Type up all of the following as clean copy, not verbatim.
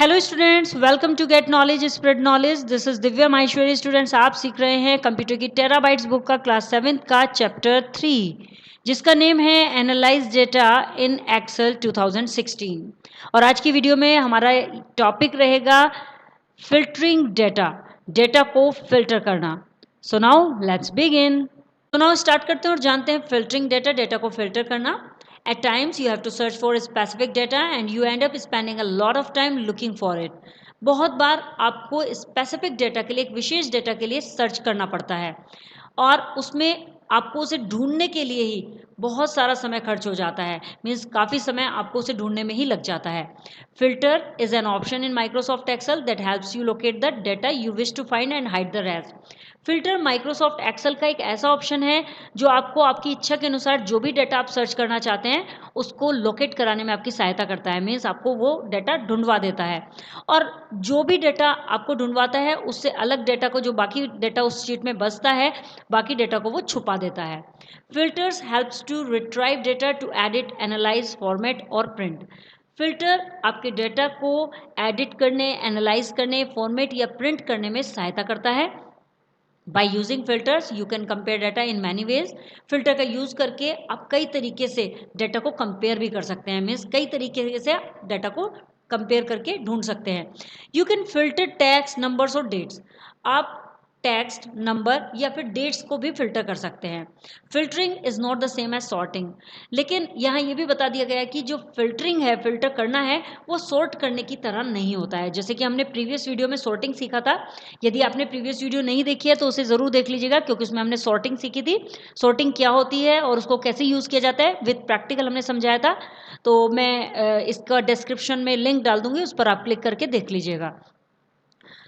Hello students, welcome to get knowledge spread knowledge. This is Divya Maheshwari. Students, आप सीख रहे हैं कंप्यूटर की टेराबाइट्स बुक का क्लास 7 का चैप्टर 3, जिसका नेम है एनालाइज डेटा इन एक्सेल 2016। और आज की वीडियो में हमारा टॉपिक रहेगा फिल्टरिंग डेटा, डेटा को फिल्टर करना। So now let's begin. तो नाउ स्टार्ट करते हैं और जानते हैं फिल्टरिंग डेटा, डेटा को फिल्टर करना। At times you have to search for specific data and you end up spending a lot of time looking for it. बहुत बार आपको स्पेसिफिक डेटा के लिए, एक विशेष डेटा के लिए सर्च करना पड़ता है और उसमें आपको उसे ढूंढने के लिए ही बहुत सारा समय खर्च हो जाता है। मीन्स काफ़ी समय आपको उसे ढूंढने में ही लग जाता है। Filter is an option in Microsoft Excel that helps you locate the data you wish to find and hide the rest. Filter Microsoft Excel का एक ऐसा ऑप्शन है जो आपको आपकी इच्छा के अनुसार जो भी डेटा आप सर्च करना चाहते हैं उसको लोकेट कराने में आपकी सहायता करता है। मीन्स आपको वो डेटा ढूंढवा देता है और जो भी डेटा आपको ढूंढवाता है उससे अलग डेटा को, जो बाकी डेटा उस शीट में बचता है, बाकी डेटा को वो छुपा देता है। Filters helps to retrieve data to edit, analyse, format और प्रिंट। फिल्टर आपके डेटा को एडिट करने, एनालाइज करने, फॉर्मेट या प्रिंट करने में सहायता करता है। By using filters you can compare data in many ways. Filter का यूज़ करके आप कई तरीके से डाटा को कंपेयर भी कर सकते हैं। मीन्स कई तरीके से आप डाटा को कंपेयर करके ढूंढ सकते हैं। You can filter tags, numbers और डेट्स। आप टेक्स्ट, नंबर या फिर डेट्स को भी फिल्टर कर सकते हैं। Filtering is not the same as sorting. लेकिन यहाँ ये भी बता दिया गया है कि जो फिल्टरिंग है, फिल्टर करना है, वो सॉर्ट करने की तरह नहीं होता है। जैसे कि हमने प्रीवियस वीडियो में सॉर्टिंग सीखा था। यदि आपने प्रीवियस वीडियो नहीं देखी है तो उसे ज़रूर देख लीजिएगा, क्योंकि उसमें हमने सॉर्टिंग सीखी थी। सॉर्टिंग क्या होती है और उसको कैसे यूज़ किया जाता है विद प्रैक्टिकल हमने समझाया था। तो मैं इसका डिस्क्रिप्शन में लिंक डाल दूंगी, उस पर आप क्लिक करके देख लीजिएगा।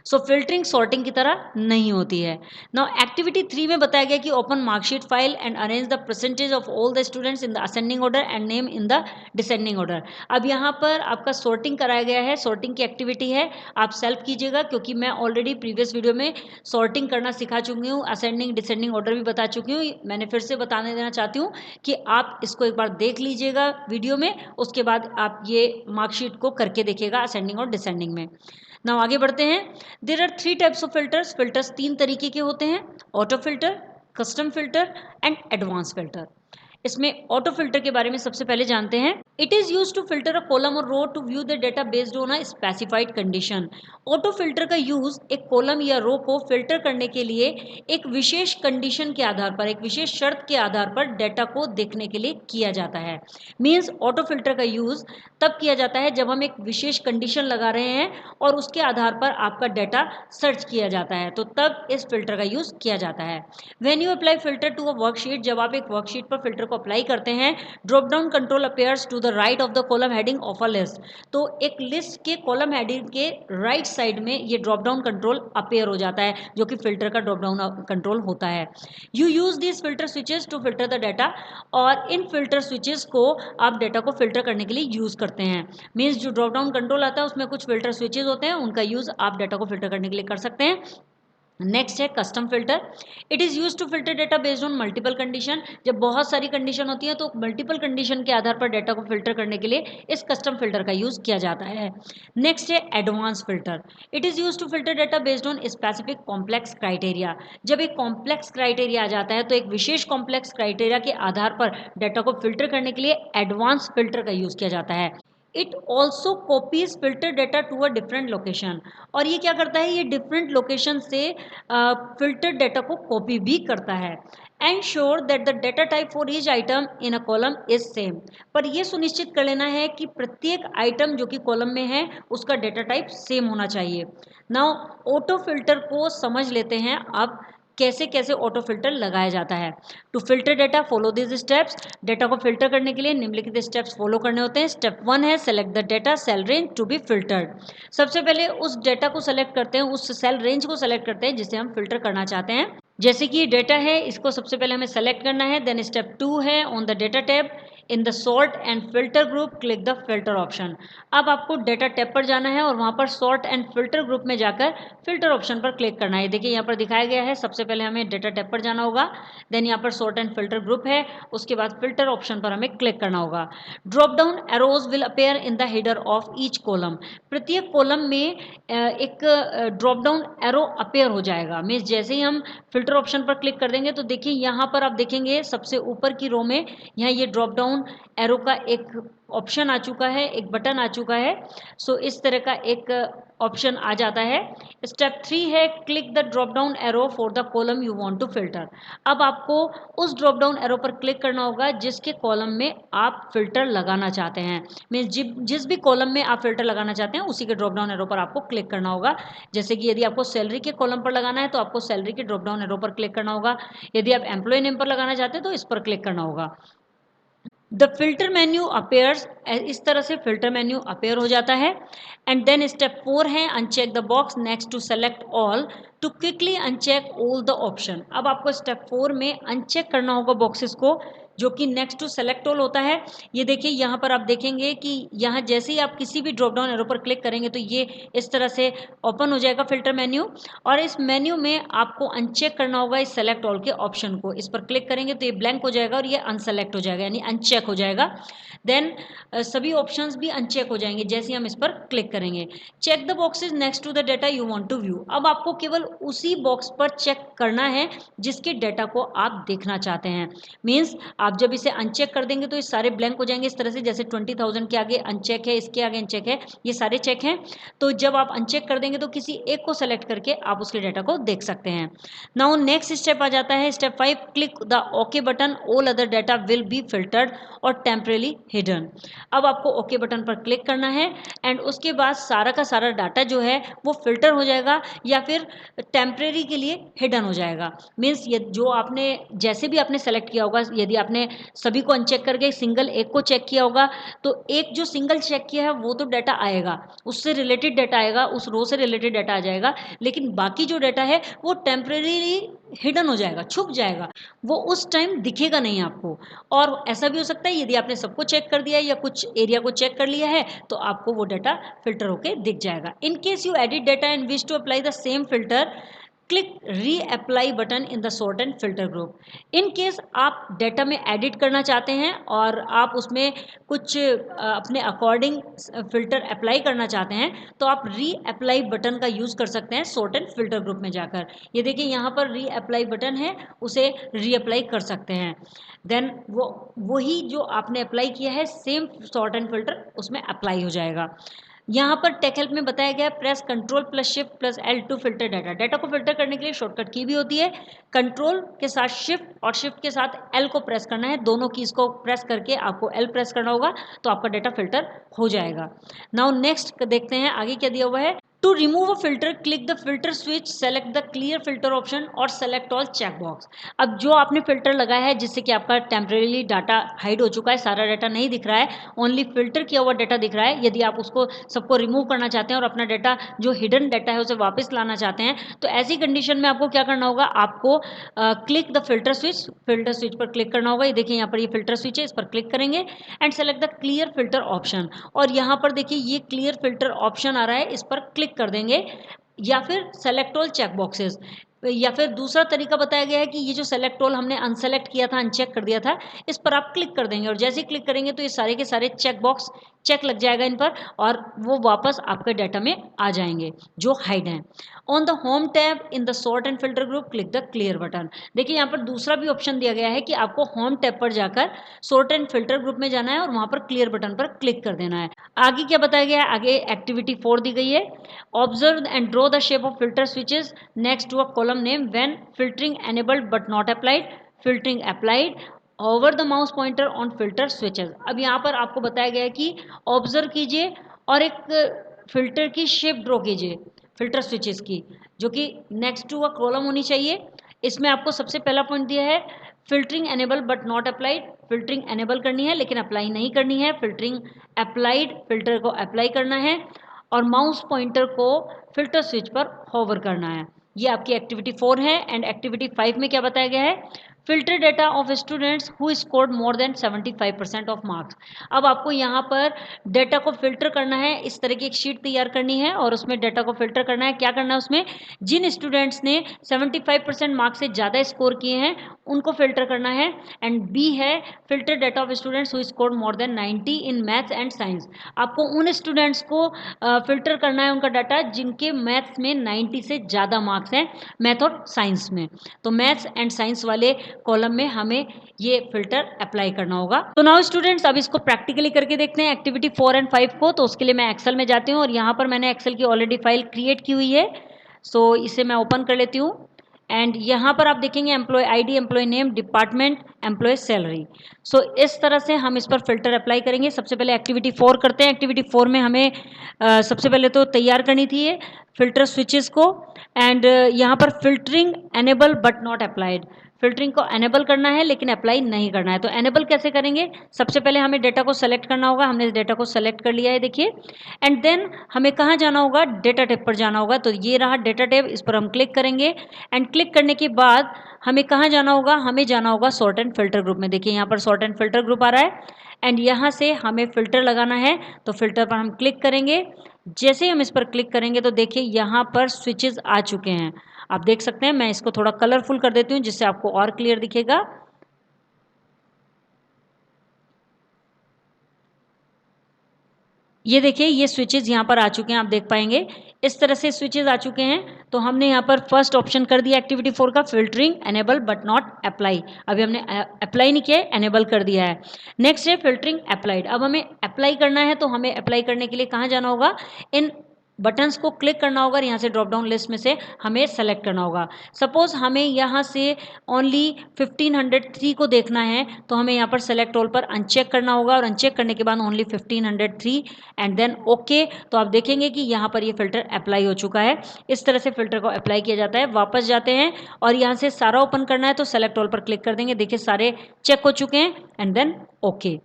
सो फिल्टरिंग सॉर्टिंग की तरह नहीं होती है। नाउ एक्टिविटी 3 में बताया गया कि open marksheet file and arrange the percentage of all the students in the ascending order and name in the descending order. अब यहाँ पर आपका सॉर्टिंग कराया गया है, सॉर्टिंग की एक्टिविटी है, आप सेल्फ कीजिएगा, क्योंकि मैं ऑलरेडी प्रीवियस वीडियो में सॉर्टिंग करना सिखा चुकी हूँ, असेंडिंग डिसेंडिंग ऑर्डर भी बता चुकी हूँ। मैंने फिर से बताने देना चाहती हूँ कि आप इसको एक बार देख लीजिएगा वीडियो में, उसके बाद आप ये मार्कशीट को करके देखिएगा असेंडिंग और डिसेंडिंग में। नाउ आगे बढ़ते हैं। There are 3 types of filters. Filters 3 तरीके के होते हैं: auto filter, custom filter and advance filter. इसमें ऑटो फिल्टर के बारे में सबसे पहले जानते हैं। It is use to filter a column और row to view the data based on a specified condition. Auto filter का यूज एक कॉलम या रो को फिल्टर करने के लिए एक विशेष कंडीशन के आधार पर, एक विशेष शर्त के आधार पर डेटा को देखने के लिए किया जाता है। मीन्स ऑटो फिल्टर का यूज तब किया जाता है जब हम एक विशेष कंडीशन लगा रहे हैं और उसके आधार पर आपका डेटा सर्च किया जाता है, तो तब इस फिल्टर का यूज किया जाता है। When you apply filter to a worksheet, जब आप एक वर्कशीट पर फिल्टर को अप्लाई करते हैं, drop down control appears to the right of the column heading of a list. तो एक लिस्ट के कॉलम हेडिंग के राइट साइड में ये ड्रॉप डाउन कंट्रोल अपीयर हो जाता है, जो कि फिल्टर का ड्रॉप डाउन कंट्रोल होता है। You use this filter switches to filter the data. और इन फिल्टर स्विचेस को आप डाटा को फिल्टर करने के लिए यूज करते हैं। मीन्स जो ड्रॉप डाउन कंट्रोल आता है उसमें कुछ फिल्टर स्विचेस होते हैं, उनका यूज आप डाटा को फिल्टर करने के लिए कर सकते हैं। नेक्स्ट है custom filter. It is use to filter data based on multiple condition. जब बहुत सारी कंडीशन होती है तो मल्टीपल कंडीशन के आधार पर डेटा को फिल्टर करने के लिए इस कस्टम फिल्टर का यूज किया जाता है। नेक्स्ट है advance filter. It is use to filter data based on specific complex criteria. जब एक कॉम्प्लेक्स क्राइटेरिया आ जाता है तो एक विशेष कॉम्प्लेक्स क्राइटेरिया के आधार पर डेटा को फिल्टर करने के लिए एडवांस फिल्टर का यूज किया जाता है। It also copies filter data to a different location. और ये क्या करता है, ये डिफरेंट लोकेशन से फिल्टर डेटा को कॉपी भी करता है। Ensure that the data type for each item in a column is same. पर यह सुनिश्चित कर लेना है कि प्रत्येक आइटम जो कि कॉलम में है उसका डेटा टाइप सेम होना चाहिए। नाउ ऑटो फिल्टर को समझ लेते हैं अब कैसे कैसे ऑटो फिल्टर लगाया जाता है। To filter data follow this steps. Data को फिल्टर करने के लिए निम्नलिखित स्टेप्स फॉलो करने होते हैं। स्टेप 1 है select the data cell range to be filtered. सबसे पहले उस डेटा को सेलेक्ट करते हैं, उस सेल रेंज को सेलेक्ट करते हैं जिसे हम फिल्टर करना चाहते हैं। जैसे कि ये डेटा है, इसको सबसे पहले हमें सेलेक्ट करना है। देन स्टेप 2 है on the data tab. In the sort and filter group click the filter option. अब आपको डेटा टैब पर जाना है और वहाँ पर सॉर्ट एंड फिल्टर ग्रुप में जाकर फिल्टर ऑप्शन पर क्लिक करना है। देखिए यहाँ पर दिखाया गया है, सबसे पहले हमें डेटा टैब पर जाना होगा, देन यहाँ पर सॉर्ट एंड फिल्टर ग्रुप है, उसके बाद फिल्टर ऑप्शन पर हमें क्लिक करना होगा। Drop down arrows will appear in the header of each column. प्रत्येक कॉलम में एक ड्रॉप डाउन एरो अपेयर हो जाएगा। मीन्स जैसे ही हम फिल्टर ऑप्शन पर क्लिक कर देंगे तो देखिए यहाँ पर आप देखेंगे सबसे ऊपर की रो में यहाँ ये ड्रॉप डाउन एरो का एक ऑप्शन आ चुका है, एक बटन आ चुका है। सो इस तरह का एक ऑप्शन आ जाता है। स्टेप 3 है click the drop down arrow for the column you want to filter. अब आपको उस ड्रॉप डाउन एरो पर क्लिक करना होगा जिसके कॉलम में आप फिल्टर लगाना चाहते हैं। मीन्स जिस भी कॉलम में आप फिल्टर लगाना चाहते हैं उसी के ड्रॉप डाउन एरो पर आपको क्लिक करना होगा। जैसे कि यदि आपको सैलरी के कॉलम पर लगाना है तो आपको सैलरी के ड्रॉप डाउन एरो पर क्लिक करना होगा। यदि आप एम्प्लॉय नेम पर लगाना चाहते हैं तो इस पर क्लिक करना होगा। द फिल्टर मेन्यू अपेयर्स, इस तरह से फिल्टर मेन्यू अपेयर हो जाता है। एंड देन स्टेप 4 है uncheck the box next to select all to quickly uncheck all the option. अब आपको स्टेप 4 में अनचेक करना होगा बॉक्सेस को, जो कि नेक्स्ट टू सेलेक्ट ऑल होता है। ये देखिए यहाँ पर आप देखेंगे कि यहाँ जैसे ही आप किसी भी ड्रॉप डाउन एरो पर क्लिक करेंगे तो ये इस तरह से ओपन हो जाएगा फिल्टर मेन्यू, और इस मेन्यू में आपको अनचेक करना होगा इस सेलेक्ट ऑल के ऑप्शन को। इस पर क्लिक करेंगे तो ये ब्लैंक हो जाएगा और ये अनसेलेक्ट हो जाएगा, यानी अनचेक हो जाएगा। देन सभी ऑप्शंस भी अनचेक हो जाएंगे जैसे ही हम इस पर क्लिक करेंगे। Check the boxes next to the data you want to view. अब आपको केवल उसी बॉक्स पर चेक करना है जिसके डेटा को आप देखना चाहते हैं। मीन्स आप जब इसे अनचेक कर देंगे तो ये सारे ब्लैंक हो जाएंगे इस तरह से, जैसे 20,000 के आगे अनचेक है, इसके आगे अनचेक है, ये सारे चेक हैं। तो जब आप अनचेक कर देंगे तो किसी एक को सेलेक्ट करके आप उसके डेटा को देख सकते हैं। नाउ नेक्स्ट स्टेप आ जाता है step 5, click the okay button, all other data will be filtered और टेम्परेली हिडन। अब आपको ओके बटन पर क्लिक करना है एंड उसके बाद सारा का सारा डाटा जो है वो फिल्टर हो जाएगा या फिर टेम्परेरी के लिए हिडन हो जाएगा। मीन्स ये जो आपने जैसे भी आपने सेलेक्ट किया होगा, यदि आपने सभी को अनचेक करके सिंगल एक को चेक किया होगा तो एक जो सिंगल चेक किया है वो तो डाटा आएगा, उससे रिलेटेड डाटा आएगा, उस रो से रिलेटेड डाटा आ जाएगा, लेकिन बाकी जो डाटा है वो टेम्परेरी हिडन हो जाएगा, छुप जाएगा, वो उस टाइम दिखेगा नहीं आपको। और ऐसा भी हो सकता है यदि आपने सबको चेक कर दिया है या कुछ एरिया को चेक कर लिया है तो आपको वो डाटा फिल्टर होके दिख जाएगा। In case you edit data and wish to apply the same filter, click reapply button in the sort and filter group. In case आप डेटा में एडिट करना चाहते हैं और आप उसमें कुछ अपने अकॉर्डिंग फिल्टर अप्लाई करना चाहते हैं तो आप री अप्लाई बटन का यूज़ कर सकते हैं सॉर्ट एंड फिल्टर ग्रुप में जाकर। ये देखिए यहाँ पर री अप्लाई बटन है, उसे री अप्लाई कर सकते हैं। देन वही जो आपने अप्लाई किया है सेम सॉर्ट एंड फिल्टर उसमें अप्लाई हो जाएगा। यहाँ पर टेक हेल्प में बताया गया press control plus shift plus L two filter data. Data को फिल्टर करने के लिए शॉर्टकट की भी होती है, कंट्रोल के साथ शिफ्ट और शिफ्ट के साथ एल को प्रेस करना है, दोनों कीज को प्रेस करके आपको एल प्रेस करना होगा तो आपका डाटा फिल्टर हो जाएगा। नाउ नेक्स्ट देखते हैं आगे क्या दिया हुआ है। To remove a filter click the filter switch, select the clear filter option और सेलेक्ट ऑल चेक बॉक्स। अब जो आपने फिल्टर लगाया है जिससे कि आपका टेम्परेरी डाटा हाइड हो चुका है, सारा डाटा नहीं दिख रहा है, ओनली फिल्टर किया हुआ डाटा दिख रहा है, यदि आप उसको सबको रिमूव करना चाहते हैं और अपना डाटा जो हिडन डाटा है उसे वापस लाना चाहते हैं तो ऐसी कंडीशन में आपको क्या करना होगा, आपको क्लिक द फिल्टर स्विच पर क्लिक करना होगा। ये देखिए यहाँ पर ये फिल्टर स्विच है, इस पर क्लिक करेंगे and select the clear filter option, और यहाँ पर देखिए ये क्लियर फिल्टर ऑप्शन आ रहा है, इस पर क्लिक कर देंगे, या फिर सेलेक्ट ऑल चेक बॉक्सेस, या फिर दूसरा तरीका बताया गया है कि ये जो सेलेक्ट ऑल हमने अनसेलेक्ट किया था, अनचेक कर दिया था, इस पर आप क्लिक कर देंगे और जैसे ही क्लिक करेंगे तो ये सारे के सारे चेक बॉक्स चेक लग जाएगा इन पर और वो वापस आपके डाटा में आ जाएंगे जो हाइड हैं। On the home tab in the sort and filter group click the clear button. देखिए यहाँ पर दूसरा भी ऑप्शन दिया गया है कि आपको होम टैब पर जाकर सॉर्ट एंड फिल्टर ग्रुप में जाना है और वहाँ पर क्लियर बटन पर क्लिक कर देना है। आगे क्या बताया गया है, आगे एक्टिविटी 4 दी गई है, observe and draw the shape of filter switches next to a column name when filtering enabled but not applied, filtering applied, over the mouse pointer on filter switches. अब यहाँ पर आपको बताया गया है कि ऑब्जर्व कीजिए और एक फिल्टर की शेप ड्रॉ कीजिए फिल्टर स्विचेस की, जो कि नेक्स्ट टू अ कॉलम होनी चाहिए। इसमें आपको सबसे पहला पॉइंट दिया है filtering enable but not applied, filtering enable करनी है लेकिन अप्लाई नहीं करनी है, फिल्टरिंग अप्लाइड, फिल्टर को अप्लाई करना है, और माउस पॉइंटर को फिल्टर स्विच पर होवर करना है। ये आपकी एक्टिविटी 4 है। एंड एक्टिविटी 5 में क्या बताया गया है, filter data of students who scored more then 75% of marks. अब आपको यहाँ पर डेटा को फिल्टर करना है, इस तरह की एक शीट तैयार करनी है और उसमें डेटा को फिल्टर करना है। क्या करना है उसमें, जिन स्टूडेंट्स ने 75% मार्क्स से ज़्यादा स्कोर किए हैं उनको फिल्टर करना है। एंड बी है filter data of students who scored more then 90 in maths and science. आपको उन स्टूडेंट्स को फिल्टर करना है उनका डाटा जिनके मैथ्स में 90 से ज़्यादा मार्क्स हैं, मैथ और साइंस में। तो मैथ्स एंड साइंस वाले कॉलम में हमें ये फिल्टर अप्लाई करना होगा। तो नाउ स्टूडेंट्स अब इसको प्रैक्टिकली करके देखते हैं एक्टिविटी 4 एंड 5 को। तो उसके लिए मैं एक्सेल में जाती हूँ और यहाँ पर मैंने एक्सेल की ऑलरेडी फाइल क्रिएट की हुई है। सो इसे मैं ओपन कर लेती हूँ एंड यहाँ पर आप देखेंगे employee ID, employee name, department, employee salary. So इस तरह से हम इस पर फिल्टर अप्लाई करेंगे। सबसे पहले एक्टिविटी 4 करते हैं। एक्टिविटी 4 में हमें सबसे पहले तो तैयार करनी थी ये फिल्टर स्विचेस को। एंड यहाँ पर filtering enable but not applied, filtering को एनेबल करना है लेकिन अप्लाई नहीं करना है। तो एनेबल कैसे करेंगे, सबसे पहले हमें डेटा को सेलेक्ट करना होगा। हमने डेटा को सेलेक्ट कर लिया है देखिए। एंड देन हमें कहाँ जाना होगा, डेटा टैब पर जाना होगा। तो ये रहा डेटा टैब, इस पर हम क्लिक करेंगे। एंड क्लिक करने के बाद हमें कहाँ जाना होगा, हमें जाना होगा सॉर्ट एंड फिल्टर ग्रुप में। देखिए यहाँ पर सॉर्ट एंड फिल्टर ग्रुप आ रहा है एंड यहाँ से हमें फिल्टर लगाना है। तो फिल्टर पर हम क्लिक करेंगे। जैसे ही हम इस पर क्लिक करेंगे तो देखिए यहाँ पर स्विचेस आ चुके हैं, आप देख सकते हैं। मैं इसको थोड़ा कलरफुल कर देती हूँ जिससे आपको और क्लियर दिखेगा। ये देखिए ये स्विचेस यहाँ पर आ चुके हैं, आप देख पाएंगे इस तरह से स्विचेस आ चुके हैं। तो हमने यहाँ पर फर्स्ट ऑप्शन कर दिया एक्टिविटी 4 का, filtering enable but not apply. अभी हमने अप्लाई नहीं किया है, एनेबल कर दिया है। नेक्स्ट है फिल्टरिंग अप्लाइड। अब हमें अप्लाई करना है, तो हमें अप्लाई करने के लिए कहाँ जाना होगा, इन बटन्स को क्लिक करना होगा और यहाँ से ड्रॉप डाउन लिस्ट में से हमें सेलेक्ट करना होगा। सपोज हमें यहाँ से ओनली 1503 को देखना है, तो हमें यहाँ पर सेलेक्ट ऑल पर अनचेक करना होगा और अनचेक करने के बाद ओनली 1503 एंड देन ओके। तो आप देखेंगे कि यहाँ पर ये फिल्टर अप्लाई हो चुका है। इस तरह से फिल्टर को अप्लाई किया जाता है। वापस जाते हैं और यहाँ से सारा ओपन करना है, तो सेलेक्ट ऑल पर क्लिक कर देंगे। देखिए सारे चेक हो चुके हैं एंड देन ओके।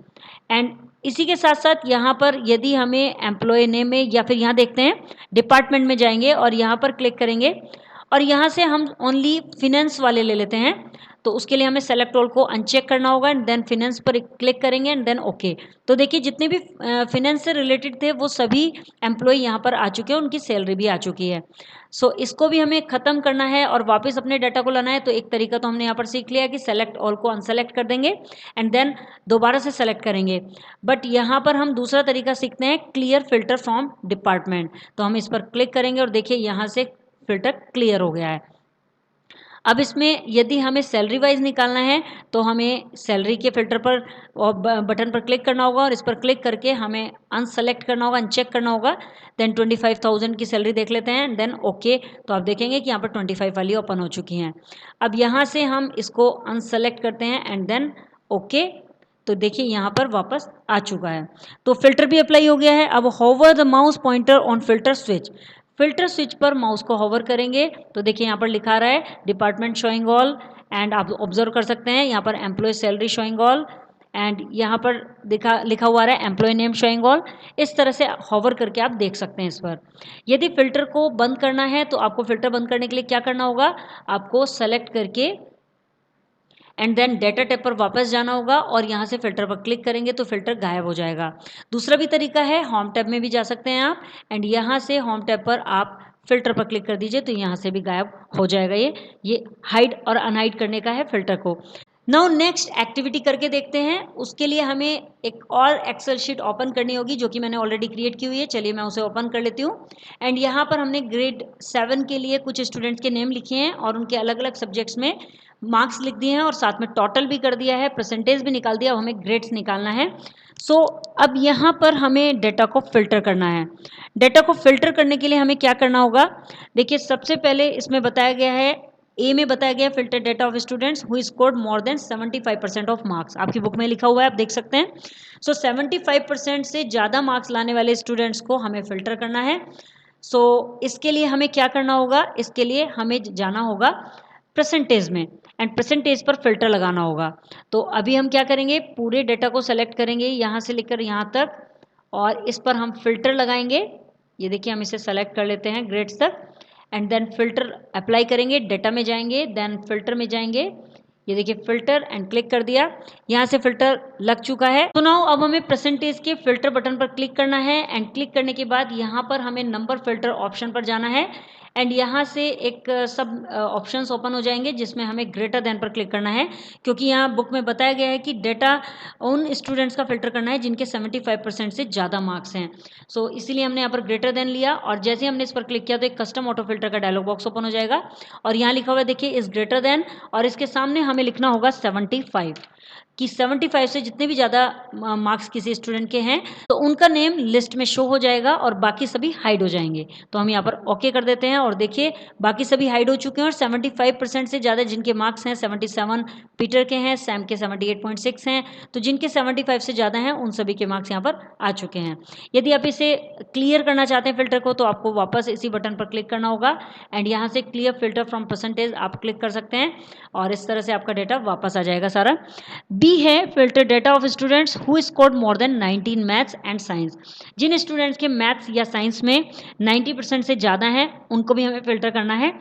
एंड इसी के साथ साथ यहाँ पर यदि हमें एम्प्लॉय नेम में या फिर यहाँ देखते हैं डिपार्टमेंट में जाएंगे और यहाँ पर क्लिक करेंगे और यहाँ से हम ओनली फिनेंस वाले ले लेते हैं। तो उसके लिए हमें सेलेक्ट ऑल को अनचेक करना होगा एंड देन फिनेंस पर क्लिक करेंगे एंड देन ओके। तो देखिए जितने भी फिनेंस से रिलेटेड थे वो सभी एम्प्लॉय यहाँ पर आ चुके हैं, उनकी सैलरी भी आ चुकी है। सो इसको भी हमें ख़त्म करना है और वापस अपने डाटा को लाना है। तो एक तरीका तो हमने यहाँ पर सीख लिया कि सेलेक्ट ऑल को अनसेलेक्ट कर देंगे एंड देन दोबारा से सेलेक्ट करेंगे। बट यहाँ पर हम दूसरा तरीका सीखते हैं, क्लियर फिल्टर फ्रॉम डिपार्टमेंट। तो हम इस पर क्लिक करेंगे और देखिए यहाँ से फिल्टर क्लियर हो गया है। अब इसमें यदि हमें सैलरी वाइज निकालना है तो हमें सैलरी के फिल्टर पर बटन पर क्लिक करना होगा और इस पर क्लिक करके हमें अनसेलेक्ट करना होगा, अनचेक करना होगा। देन 25,000 की सैलरी देख लेते हैं देन ओके। तो आप देखेंगे कि यहाँ पर 25 वाली ओपन हो चुकी हैं। अब यहाँ से हम इसको अनसेलेक्ट करते हैं एंड देन ओके। तो देखिए यहाँ पर वापस आ चुका है। तो फिल्टर भी अप्लाई हो गया है। अब hover the mouse pointer on filter switch, filter switch पर माउस को होवर करेंगे तो देखिए यहाँ पर लिखा रहा है डिपार्टमेंट शोइंग ऑल एंड आप ऑब्जर्व कर सकते हैं यहाँ पर employee salary showing all and यहाँ पर लिखा हुआ है एम्प्लॉय नेम शोइंग ऑल। इस तरह से होवर करके आप देख सकते हैं इस पर। यदि फिल्टर को बंद करना है तो आपको फिल्टर बंद करने के लिए क्या करना होगा, आपको सेलेक्ट करके एंड देन डेटा टैब पर वापस जाना होगा और यहाँ से फिल्टर पर क्लिक करेंगे तो फिल्टर गायब हो जाएगा। दूसरा भी तरीका है, होम टैब में भी जा सकते हैं आप एंड यहाँ से होम टैब पर आप फिल्टर पर क्लिक कर दीजिए तो यहाँ से भी गायब हो जाएगा। ये हाइड और अनहाइड करने का है फिल्टर को। नाउ नेक्स्ट एक्टिविटी करके देखते हैं। उसके लिए हमें एक और एक्सेल शीट ओपन करनी होगी जो कि मैंने ऑलरेडी क्रिएट की हुई है। चलिए मैं उसे ओपन कर लेती हूँ एंड यहाँ पर हमने ग्रेड 7 के लिए कुछ स्टूडेंट्स के नेम लिखे हैं और उनके अलग अलग सब्जेक्ट्स में मार्क्स लिख दिए हैं और साथ में टोटल भी कर दिया है, परसेंटेज भी निकाल दिया। हमें ग्रेड्स निकालना है। सो अब यहाँ पर हमें डेटा को फिल्टर करना है। डेटा को फिल्टर करने के लिए हमें क्या करना होगा, देखिए सबसे पहले इसमें बताया गया है, ए में बताया गया filter data of students who scored more then 75% of marks. आपकी बुक में लिखा हुआ है, आप देख सकते हैं। सो 75% से ज़्यादा मार्क्स लाने वाले स्टूडेंट्स को हमें फिल्टर करना है। सो इसके लिए हमें क्या करना होगा, इसके लिए हमें जाना होगा परसेंटेज में एंड परसेंटेज पर फिल्टर लगाना होगा। तो अभी हम क्या करेंगे, पूरे डेटा को सेलेक्ट करेंगे यहाँ से लेकर यहाँ तक और इस पर हम फिल्टर लगाएंगे। ये देखिए हम इसे सेलेक्ट कर लेते हैं ग्रेड्स तक एंड देन फिल्टर अप्लाई करेंगे, डेटा में जाएंगे, देन फिल्टर में जाएंगे, ये देखिए फिल्टर एंड क्लिक कर दिया, यहाँ से फिल्टर लग चुका है। तो नाउ अब हमें परसेंटेज के फिल्टर बटन पर क्लिक करना है एंड क्लिक करने के बाद यहाँ पर हमें नंबर फिल्टर ऑप्शन पर जाना है एंड यहाँ से एक सब ऑप्शंस ओपन हो जाएंगे जिसमें हमें ग्रेटर देन पर क्लिक करना है, क्योंकि यहाँ बुक में बताया गया है कि डेटा उन स्टूडेंट्स का फिल्टर करना है जिनके 75% से ज़्यादा मार्क्स हैं। सो इसीलिए हमने यहाँ पर ग्रेटर देन लिया और जैसे हमने इस पर क्लिक किया तो एक कस्टम ऑटो फिल्टर का डायलॉग बॉक्स ओपन हो जाएगा और यहाँ लिखा हुआ है देखिए इज ग्रेटर देन और इसके सामने हमें लिखना होगा 75 कि 75 से जितने भी ज़्यादा मार्क्स किसी स्टूडेंट के हैं तो उनका नेम लिस्ट में शो हो जाएगा और बाकी सभी हाइड हो जाएंगे। तो हम यहाँ पर ओके कर देते हैं और देखिए बाकी सभी हाइड हो चुके हैं और 75% से ज़्यादा जिनके मार्क्स हैं 77 पीटर के हैं, सैम के 78.6 हैं, तो जिनके 75 से ज़्यादा हैं उन सभी के मार्क्स यहाँ पर आ चुके हैं। यदि आप इसे क्लियर करना चाहते हैं फिल्टर को तो आपको वापस इसी बटन पर क्लिक करना होगा एंड यहाँ से क्लियर फिल्टर फ्रॉम परसेंटेज आप क्लिक कर सकते हैं और इस तरह से आपका डेटा वापस आ जाएगा सारा। बी है filter data of students who scored more than 19 maths and science. जिन स्टूडेंट्स के मैथ्स या साइंस में 90% से ज़्यादा हैं उनको भी हमें फिल्टर करना है।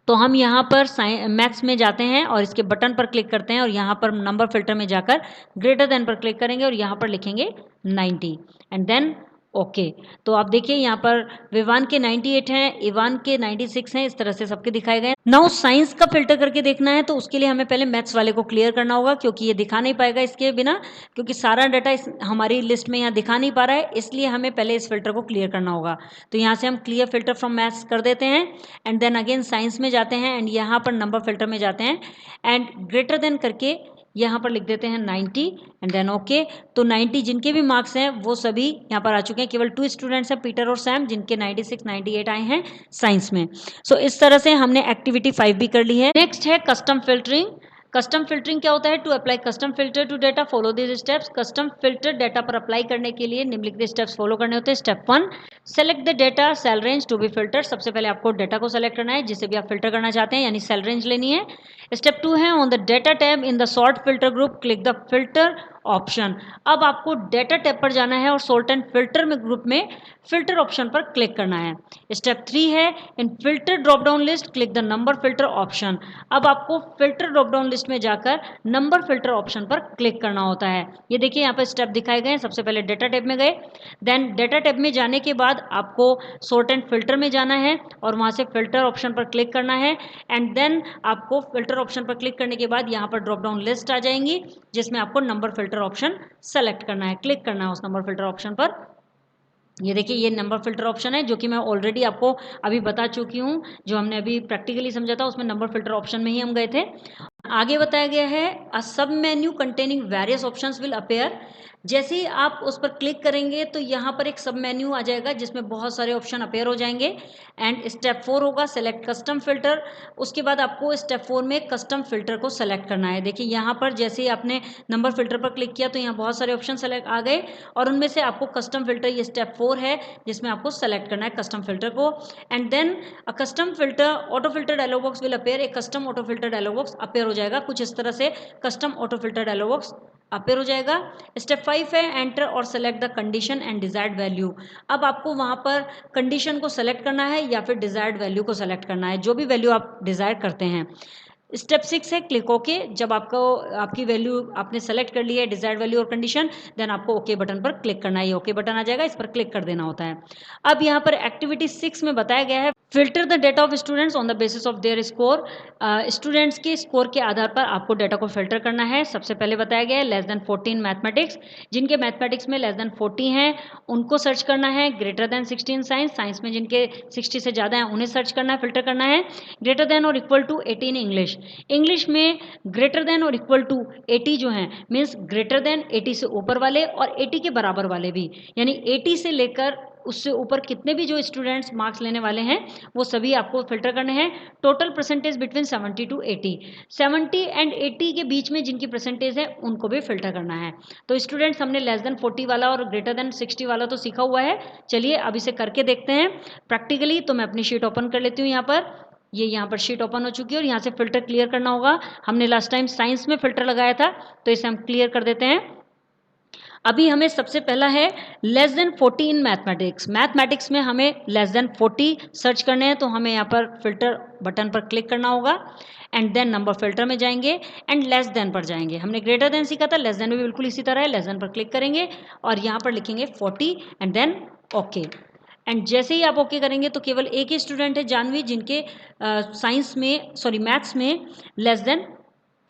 तो हम यहाँ पर मैथ्स में जाते हैं और इसके बटन पर क्लिक करते हैं और यहाँ पर नंबर फिल्टर में जाकर ग्रेटर देन पर क्लिक करेंगे और यहाँ पर लिखेंगे 90 एंड देन ओके। तो आप देखिए यहाँ पर विवान के 98 हैं, इवान के 96 हैं, इस तरह से सबके दिखाए गए। नाउ साइंस का फिल्टर करके देखना है तो उसके लिए हमें पहले मैथ्स वाले को क्लियर करना होगा क्योंकि ये दिखा नहीं पाएगा इसके बिना, क्योंकि सारा डाटा हमारी लिस्ट में यहाँ दिखा नहीं पा रहा है, इसलिए हमें पहले इस फिल्टर को क्लियर करना होगा। तो यहाँ से हम क्लियर फिल्टर फ्रॉम मैथ्स कर देते हैं एंड देन अगेन साइंस में जाते हैं एंड यहाँ पर नंबर फिल्टर में जाते हैं एंड ग्रेटर देन करके यहाँ पर लिख देते हैं 90 एंड देन ओके। तो 90 जिनके भी मार्क्स हैं वो सभी यहाँ पर आ चुके हैं, केवल 2 स्टूडेंट्स हैं पीटर और सैम जिनके 96 98 आए हैं साइंस में। सो इस तरह से हमने एक्टिविटी 5 भी कर ली है। नेक्स्ट है कस्टम फिल्टरिंग। कस्टम फिल्टरिंग क्या होता है? To apply custom filter to data follow this steps. Custom filter data पर अप्लाई करने के लिए निम्नलिखित स्टेप्स फॉलो करने होते हैं। Step 1, select the data cell range to be filter. सबसे पहले आपको डेटा को सेलेक्ट करना है जिसे भी आप फिल्टर करना चाहते हैं, यानी सेल रेंज लेनी है। स्टेप 2 है on the data tab in the sort filter group click the filter option. अब आपको डेटा टैब पर जाना है और सॉर्ट एंड फिल्टर में ग्रुप में फिल्टर ऑप्शन पर क्लिक करना है। स्टेप 3 है in filter drop down list click the number filter option. अब आपको फिल्टर ड्रॉप डाउन लिस्ट में जाकर नंबर फिल्टर ऑप्शन पर क्लिक करना होता है। ये देखिए यहाँ पर स्टेप दिखाए गए हैं। सबसे पहले डेटा टैब में गए, देन डेटा टैब में जाने के बाद आपको सॉर्ट एंड फिल्टर में जाना है और वहाँ से फिल्टर ऑप्शन पर क्लिक करना है एंड देन आपको फिल्टर ऑप्शन पर क्लिक करने के बाद यहाँ पर ड्रॉप डाउन लिस्ट आ जाएंगी जिसमें आपको नंबर फिल्टर ऑप्शन सेलेक्ट करना है, क्लिक करना है उस नंबर फिल्टर ऑप्शन पर। ये देखिए ये नंबर फिल्टर ऑप्शन है जो कि मैं ऑलरेडी आपको अभी बता चुकी हूँ, जो हमने अभी प्रैक्टिकली समझा था उसमें नंबर फिल्टर ऑप्शन में ही हम गए थे। आगे बताया गया है अ सब menu containing various options will appear. जैसे ही आप उस पर क्लिक करेंगे तो यहाँ पर एक सब मेन्यू आ जाएगा जिसमें बहुत सारे ऑप्शन अपेयर हो जाएंगे एंड स्टेप 4 होगा सेलेक्ट कस्टम फिल्टर। उसके बाद आपको स्टेप 4 में कस्टम फिल्टर को सेलेक्ट करना है। देखिए यहाँ पर जैसे ही आपने नंबर फिल्टर पर क्लिक किया तो यहाँ बहुत सारे ऑप्शन सेलेक्ट आ गए और उनमें से आपको कस्टम फिल्टर, ये स्टेप 4 है जिसमें आपको सेलेक्ट करना है कस्टम फिल्टर को and then a custom filter auto filter dialog box will appear. एक custom auto filter dialog box appear हो जाएगा, कुछ इस तरह से custom auto filter dialog box appear हो जाएगा। स्टेप 5 है एंटर और select the condition and desired value. अब आपको वहाँ पर कंडीशन को सेलेक्ट करना है या फिर डिजायर्ड वैल्यू को सेलेक्ट करना है, जो भी वैल्यू आप डिजायर करते हैं। स्टेप 6 है क्लिक ओके। जब आपको आपकी वैल्यू आपने सेलेक्ट कर ली है, डिजायर्ड वैल्यू और कंडीशन, देन आपको ओके बटन पर क्लिक करना है। ये ओके बटन आ जाएगा, इस पर क्लिक कर देना होता है। अब यहाँ पर एक्टिविटी 6 में बताया गया है filter the data of students on the basis of their score. Students के स्कोर के आधार पर आपको डेटा को फिल्टर करना है। सबसे पहले बताया गया है लेस देन 14 मैथमेटिक्स। जिनके मैथमेटिक्स में लेस देन 40 हैं उनको सर्च करना है। ग्रेटर देन 16 साइंस, साइंस में जिनके 60 से ज़्यादा हैं उन्हें सर्च करना है, फिल्टर करना है। ग्रेटर देन और इक्वल टू 18 इंग्लिश। इंग्लिश में ग्रेटर देन और इक्वल टू 80 जो हैं मीन्स ग्रेटर देन 80 से ऊपर वाले और 80 के बराबर वाले भी, यानी 80 से लेकर उससे ऊपर कितने भी जो स्टूडेंट्स मार्क्स लेने वाले हैं वो सभी आपको फिल्टर करने हैं। Total percentage between 70 to 80, 70 and 80 के बीच में जिनकी परसेंटेज है उनको भी फिल्टर करना है। तो स्टूडेंट्स हमने लेस देन 40 वाला और ग्रेटर देन 60 वाला तो सीखा हुआ है, चलिए अब इसे करके देखते हैं प्रैक्टिकली। तो मैं अपनी शीट ओपन कर लेती हूँ। यहाँ पर ये यहाँ पर शीट ओपन हो चुकी है और यहाँ से फिल्टर क्लियर करना होगा। हमने लास्ट टाइम साइंस में फिल्टर लगाया था तो इसे हम क्लियर कर देते हैं। अभी हमें सबसे पहला है less than 40 in mathematics. Mathematics में हमें लेस देन 40 सर्च करने हैं, तो हमें यहाँ पर फिल्टर बटन पर क्लिक करना होगा एंड देन नंबर फिल्टर में जाएंगे एंड लेस देन पर जाएंगे। हमने ग्रेटर देन सीखा था, लेस देन भी बिल्कुल इसी तरह है। लेस देन पर क्लिक करेंगे और यहाँ पर लिखेंगे 40 एंड देन ओके। एंड जैसे ही आप ओके करेंगे तो केवल एक ही स्टूडेंट है जानवी जिनके मैथ्स में लेस देन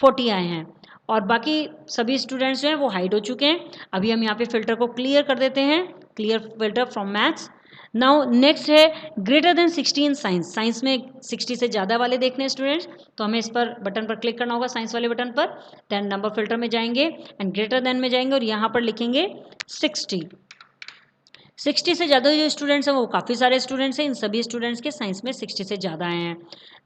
40 आए हैं, और बाकी सभी स्टूडेंट्स जो हैं वो हाइड हो चुके हैं। अभी हम यहाँ पे फिल्टर को क्लियर कर देते हैं, clear filter from maths. Now next है greater than 60 in science. Science में 60 से ज़्यादा वाले देखने हैं स्टूडेंट्स, तो हमें इस पर बटन पर क्लिक करना होगा, साइंस वाले बटन पर। देन नंबर फिल्टर में जाएंगे एंड ग्रेटर देन में जाएंगे और यहाँ पर लिखेंगे 60। 60 से ज़्यादा जो स्टूडेंट्स हैं वो काफ़ी सारे स्टूडेंट्स हैं, इन सभी स्टूडेंट्स के साइंस में 60 से ज़्यादा आए हैं।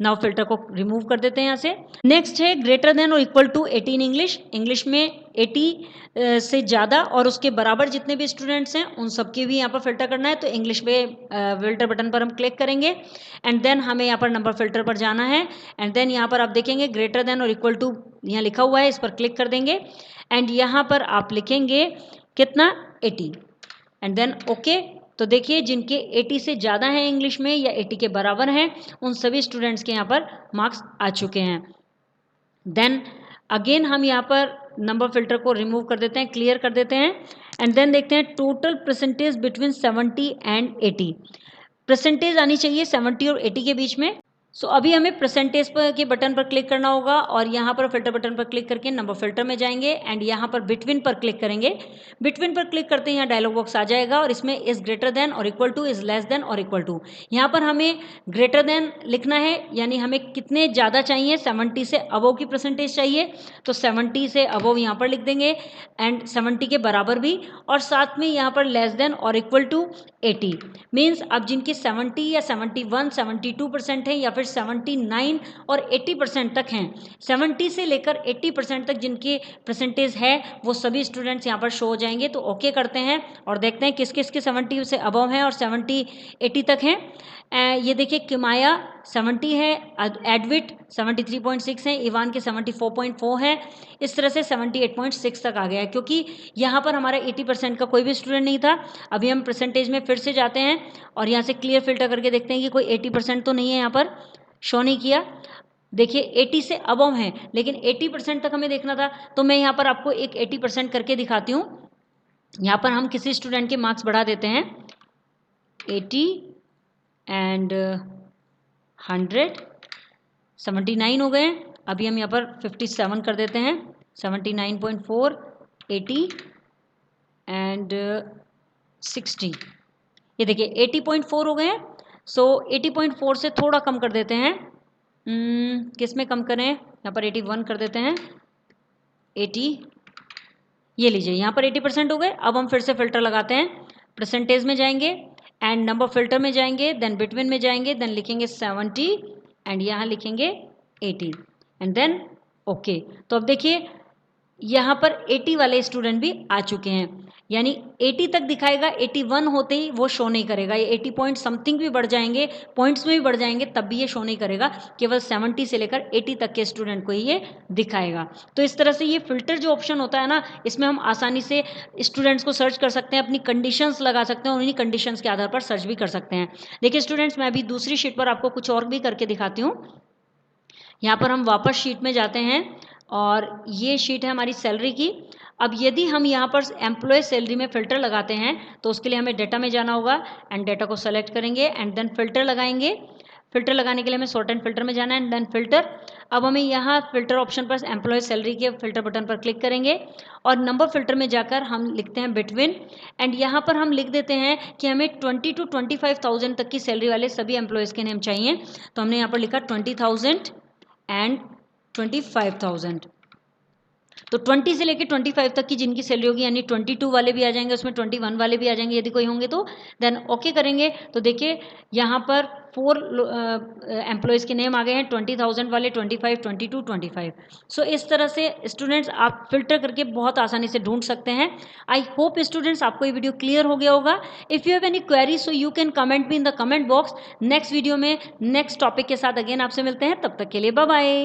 नाउ फिल्टर को रिमूव कर देते हैं यहाँ से। नेक्स्ट है ग्रेटर देन और equal to 80 in English. English में 80 से ज़्यादा और उसके बराबर जितने भी स्टूडेंट्स हैं उन सबके भी यहाँ पर फिल्टर करना है, तो इंग्लिश पे फिल्टर बटन पर हम क्लिक करेंगे एंड देन हमें यहाँ पर नंबर फिल्टर पर जाना है एंड देन यहाँ पर आप देखेंगे ग्रेटर देन और इक्वल टू यहाँ लिखा हुआ है, इस पर क्लिक कर देंगे एंड यहाँ पर आप लिखेंगे कितना 80 एंड देन ओके। तो देखिए जिनके 80 से ज़्यादा हैं इंग्लिश में या 80 के बराबर हैं उन सभी स्टूडेंट्स के यहाँ पर मार्क्स आ चुके हैं। देन अगेन हम यहाँ पर नंबर फिल्टर को रिमूव कर देते हैं, क्लियर कर देते हैं एंड देन देखते हैं total percentage between 70 and 80। Percentage आनी चाहिए 70 और 80 के बीच में। सो अभी हमें परसेंटेज पर के बटन पर क्लिक करना होगा और यहाँ पर फिल्टर बटन पर क्लिक करके नंबर फिल्टर में जाएंगे एंड यहाँ पर बिटवीन पर क्लिक करेंगे। बिटवीन पर क्लिक करते ही यहाँ डायलॉग बॉक्स आ जाएगा और इसमें इज़ ग्रेटर देन और equal to, is less than और इक्वल टू। यहाँ पर हमें ग्रेटर देन लिखना है, यानी हमें कितने ज़्यादा चाहिए, 70 से अबव की परसेंटेज चाहिए, तो 70 से अबव यहाँ पर लिख देंगे एंड 70 के बराबर भी, और साथ में यहाँ पर लेस देन और इक्वल टू 80। मीन्स अब जिनकी 70 या 71, 72% है या फिर 79 और 80% तक हैं, 70 से लेकर 80% तक जिनकी परसेंटेज है वो सभी स्टूडेंट्स यहाँ पर शो हो जाएंगे। तो ओके करते हैं और देखते हैं किस किस के 70 से अबव हैं और 70 80 तक हैं। ये देखिए किमाया 70 है, एडविट 73.6 है, इवान के 74.4 है, इस तरह से 78.6 तक आ गया है, क्योंकि यहाँ पर हमारा 80% का कोई भी स्टूडेंट नहीं था। अभी हम परसेंटेज में फिर से जाते हैं और यहाँ से क्लियर फिल्टर करके देखते हैं कि कोई 80% तो नहीं है, यहाँ पर शो नहीं किया। देखिए 80 से अबव हैं लेकिन 80% तक हमें देखना था, तो मैं यहाँ पर आपको एक 80% करके दिखाती हूँ। यहाँ पर हम किसी स्टूडेंट के मार्क्स बढ़ा देते हैं, 80 एंड 100, 79 हो गए। अभी हम यहाँ पर 57 कर देते हैं, 79.4, 80 एंड 60। ये देखिए 80.4 हो गए हैं। सो 80.4 से थोड़ा कम कर देते हैं, किस में कम करें, यहाँ पर 81 कर देते हैं, 80, ये लीजिए यहाँ पर 80% हो गए। अब हम फिर से फिल्टर लगाते हैं, परसेंटेज में जाएंगे एंड नंबर फिल्टर में जाएंगे, देन बिटवीन में जाएंगे, देन लिखेंगे 70 एंड यहाँ लिखेंगे 80 एंड देन ओके। तो अब देखिए यहाँ पर 80 वाले स्टूडेंट भी आ चुके हैं, यानी 80 तक दिखाएगा, 81 होते ही वो शो नहीं करेगा। ये 80 पॉइंट समथिंग भी बढ़ जाएंगे, पॉइंट्स में भी बढ़ जाएंगे, तब भी ये शो नहीं करेगा, केवल 70 से लेकर 80 तक के स्टूडेंट को ही ये दिखाएगा। तो इस तरह से ये फिल्टर जो ऑप्शन होता है ना, इसमें हम आसानी से स्टूडेंट्स को सर्च कर सकते हैं, अपनी कंडीशंस लगा सकते हैं और उन्हीं कंडीशंस के आधार पर सर्च भी कर सकते हैं। देखिए स्टूडेंट्स, मैं अभी दूसरी शीट पर आपको कुछ और भी करके दिखाती हूँ। यहाँ पर हम वापस शीट में जाते हैं और ये शीट है हमारी सैलरी की। अब यदि हम यहाँ पर एम्प्लॉय सैलरी में फ़िल्टर लगाते हैं तो उसके लिए हमें डाटा में जाना होगा एंड डाटा को सेलेक्ट करेंगे एंड देन फ़िल्टर लगाएंगे। फ़िल्टर लगाने के लिए हमें सॉर्ट एंड फिल्टर में जाना है एंड देन फ़िल्टर। अब हमें यहाँ फ़िल्टर ऑप्शन पर एम्प्लॉय सैलरी के फ़िल्टर बटन पर क्लिक करेंगे और नंबर फ़िल्टर में जाकर हम लिखते हैं बिटवीन एंड यहाँ पर हम लिख देते हैं कि हमें 20 to 25,000 तक की सैलरी वाले सभी एम्प्लॉयज़ के नेम चाहिए। तो हमने यहाँ पर लिखा 20,000 एंड 25,000। तो 20 से लेकर 25 तक की जिनकी सैलरी होगी, यानी 22 वाले भी आ जाएंगे, उसमें 21 वाले भी आ जाएंगे यदि कोई होंगे तो। देन ओके करेंगे तो देखिए यहाँ पर 4 एम्प्लॉयज़ के नेम आ गए हैं, 20,000 वाले, 25, 22, 25। सो इस तरह से स्टूडेंट्स आप फिल्टर करके बहुत आसानी से ढूंढ सकते हैं। आई होप स्टूडेंट्स आपको ये वीडियो क्लियर हो गया होगा। If you have any query so you can comment me in the comment box. Next video में नेक्स्ट टॉपिक के साथ अगेन आपसे मिलते हैं, तब तक के लिए बाय बाय।